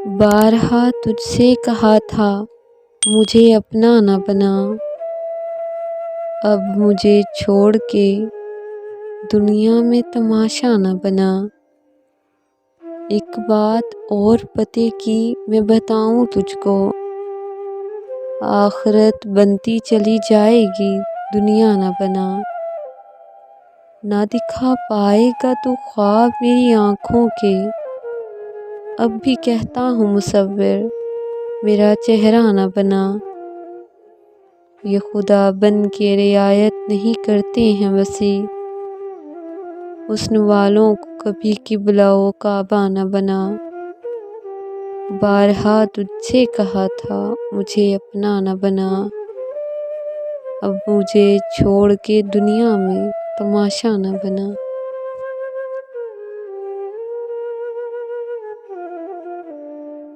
بارہا تجھ سے کہا تھا مجھے اپنا نہ بنا، اب مجھے چھوڑ کے دنیا میں تماشا نہ بنا۔ ایک بات اور پتے کی میں بتاؤں تجھ کو، آخرت بنتی چلی جائے گی دنیا نہ بنا۔ نہ دکھا پائے گا تو خواب میری آنکھوں کے، اب بھی کہتا ہوں مصور میرا چہرہ نہ بنا۔ یہ خدا بن کے رعایت نہیں کرتے ہیں وسیع، حسن والوں کو کبھی قبلہ و کعبہ نہ بنا۔ بارہا تجھ سے کہا تھا مجھے اپنا نہ بنا، اب مجھے چھوڑ کے دنیا میں تماشا نہ بنا۔